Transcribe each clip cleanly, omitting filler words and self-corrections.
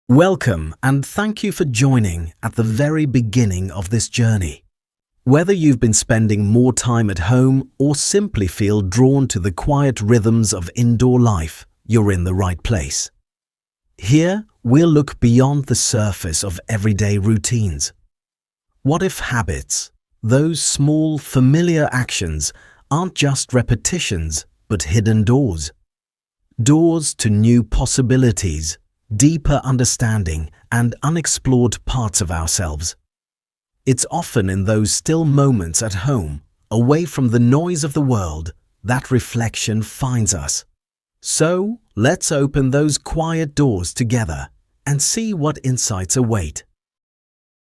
Welcome and thank you for joining at the very beginning of this journey. Whether you've been spending more time at home or simply feel drawn to the quiet rhythms of indoor life, you're in the right place. Here, we'll look beyond the surface of everyday routines. What if habits, those small, familiar actions, aren't just repetitions, but hidden doors? Doors to new possibilities, deeper understanding, and unexplored parts of ourselves. It's often in those still moments at home, away from the noise of the world, that reflection finds us. So, let's open those quiet doors together and see what insights await.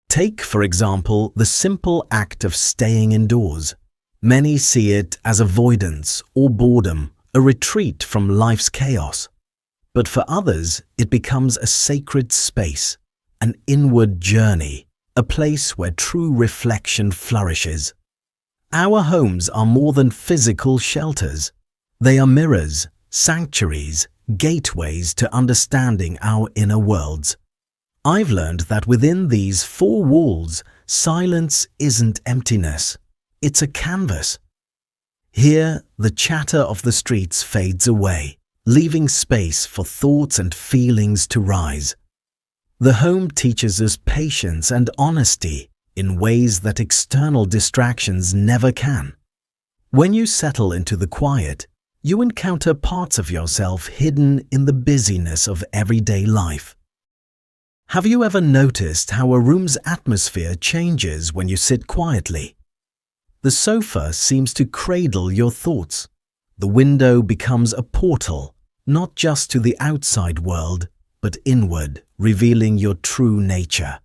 Take, for example, the simple act of staying indoors. Many see it as avoidance or boredom, a retreat from life's chaos. But for others, it becomes a sacred space, an inward journey, a place where true reflection flourishes. Our homes are more than physical shelters. They are mirrors, sanctuaries, gateways to understanding our inner worlds. I've learned that within these four walls, silence isn't emptiness, it's a canvas. Here, the chatter of the streets fades away, leaving space for thoughts and feelings to rise. The home teaches us patience and honesty in ways that external distractions never can. When you settle into the quiet, you encounter parts of yourself hidden in the busyness of everyday life. Have you ever noticed how a room's atmosphere changes when you sit quietly? The sofa seems to cradle your thoughts. The window becomes a portal, not just to the outside world, but inward, revealing your true nature.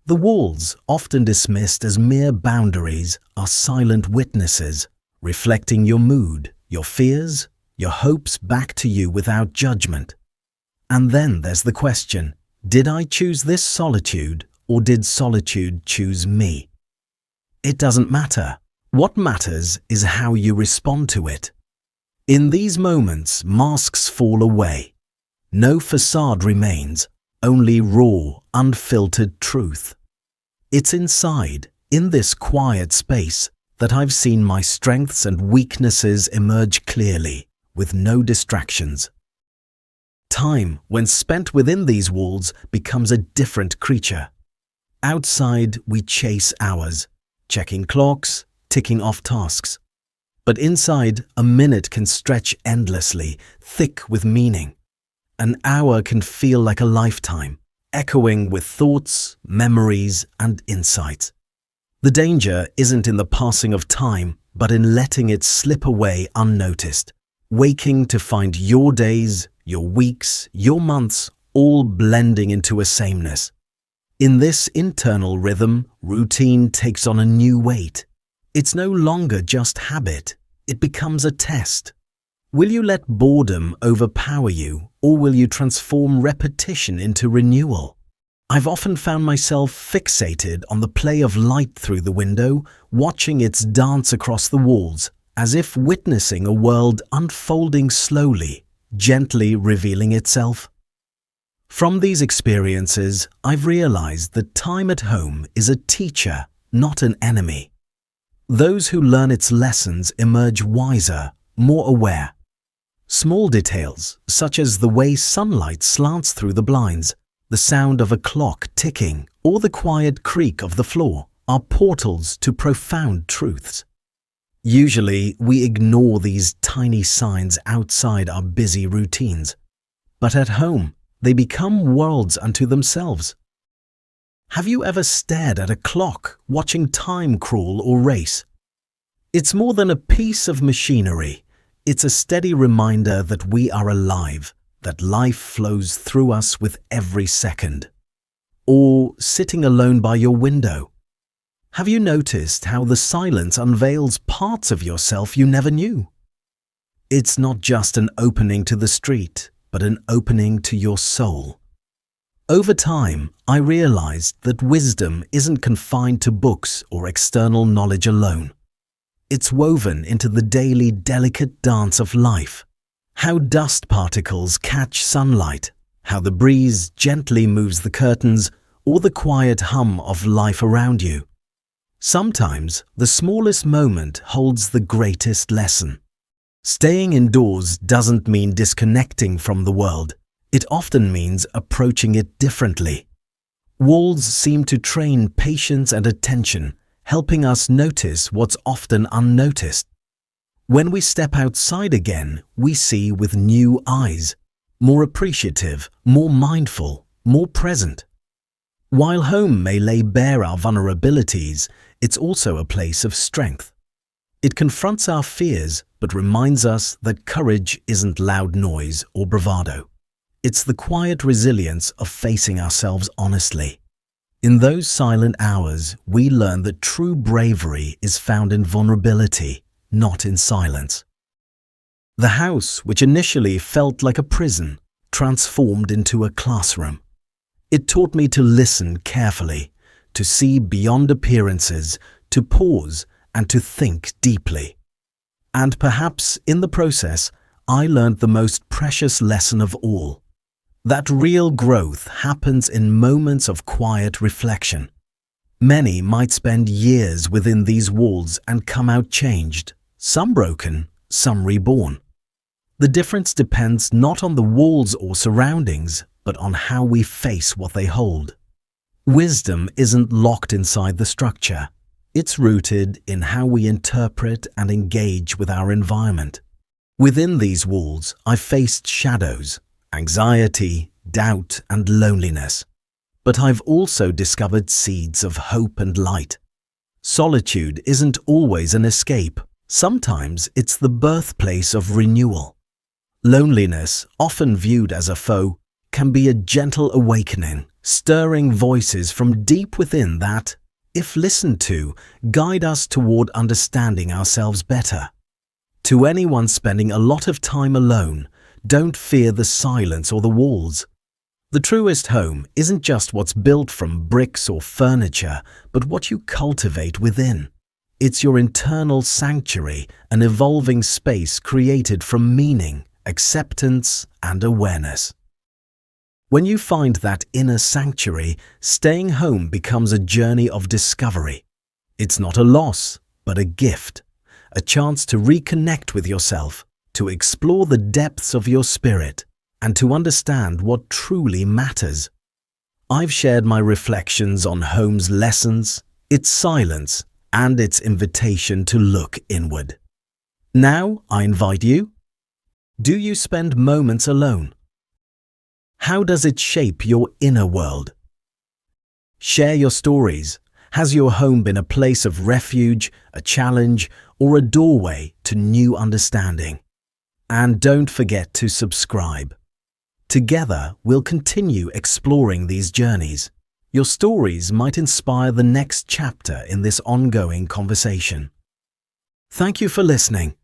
The walls, often dismissed as mere boundaries, are silent witnesses, reflecting your mood, your fears, your hopes back to you without judgment. And then there's the question, did I choose this solitude, or did solitude choose me? It doesn't matter. What matters is how you respond to it. In these moments, masks fall away. No facade remains, only raw, unfiltered truth. It's inside, in this quiet space, that I've seen my strengths and weaknesses emerge clearly, with no distractions. Time, when spent within these walls, becomes a different creature. Outside, we chase hours, checking clocks, ticking off tasks. But inside, a minute can stretch endlessly, thick with meaning. An hour can feel like a lifetime, echoing with thoughts, memories, and insights. The danger isn't in the passing of time, but in letting it slip away unnoticed, waking to find your days, your weeks, your months, all blending into a sameness. In this internal rhythm, routine takes on a new weight. It's no longer just habit, it becomes a test. Will you let boredom overpower you, or will you transform repetition into renewal? I've often found myself fixated on the play of light through the window, watching its dance across the walls, as if witnessing a world unfolding slowly, gently revealing itself. From these experiences, I've realized that time at home is a teacher, not an enemy. Those who learn its lessons emerge wiser, more aware. Small details, such as the way sunlight slants through the blinds, the sound of a clock ticking, or the quiet creak of the floor, are portals to profound truths. Usually, we ignore these tiny signs outside our busy routines. But at home, they become worlds unto themselves. Have you ever stared at a clock, watching time crawl or race? It's more than a piece of machinery. It's a steady reminder that we are alive, that life flows through us with every second. Or sitting alone by your window. Have you noticed how the silence unveils parts of yourself you never knew? It's not just an opening to the street, but an opening to your soul. Over time, I realized that wisdom isn't confined to books or external knowledge alone. It's woven into the daily delicate dance of life. How dust particles catch sunlight, how the breeze gently moves the curtains, or the quiet hum of life around you. Sometimes the smallest moment holds the greatest lesson. Staying indoors doesn't mean disconnecting from the world. It often means approaching it differently. Walls seem to train patience and attention, helping us notice what's often unnoticed. When we step outside again, we see with new eyes, more appreciative, more mindful, more present. While home may lay bare our vulnerabilities, it's also a place of strength. It confronts our fears, but reminds us that courage isn't loud noise or bravado. It's the quiet resilience of facing ourselves honestly. In those silent hours, we learn that true bravery is found in vulnerability, not in silence. The house, which initially felt like a prison, transformed into a classroom. It taught me to listen carefully, to see beyond appearances, to pause, and to think deeply. And perhaps in the process, I learned the most precious lesson of all. That real growth happens in moments of quiet reflection. Many might spend years within these walls and come out changed, some broken, some reborn. The difference depends not on the walls or surroundings, but on how we face what they hold. Wisdom isn't locked inside the structure. It's rooted in how we interpret and engage with our environment. Within these walls, I faced shadows, anxiety, doubt, and loneliness. But I've also discovered seeds of hope and light. Solitude isn't always an escape. Sometimes it's the birthplace of renewal. Loneliness, often viewed as a foe, can be a gentle awakening, stirring voices from deep within that, if listened to, guide us toward understanding ourselves better. To anyone spending a lot of time alone, don't fear the silence or the walls. The truest home isn't just what's built from bricks or furniture, but what you cultivate within. It's your internal sanctuary, an evolving space created from meaning, acceptance, and awareness. When you find that inner sanctuary, staying home becomes a journey of discovery. It's not a loss, but a gift, a chance to reconnect with yourself, to explore the depths of your spirit, and to understand what truly matters. I've shared my reflections on home's lessons, its silence, and its invitation to look inward. Now I invite you. Do you spend moments alone? How does it shape your inner world? Share your stories. Has your home been a place of refuge, a challenge, or a doorway to new understanding? And don't forget to subscribe. Together, we'll continue exploring these journeys. Your stories might inspire the next chapter in this ongoing conversation. Thank you for listening.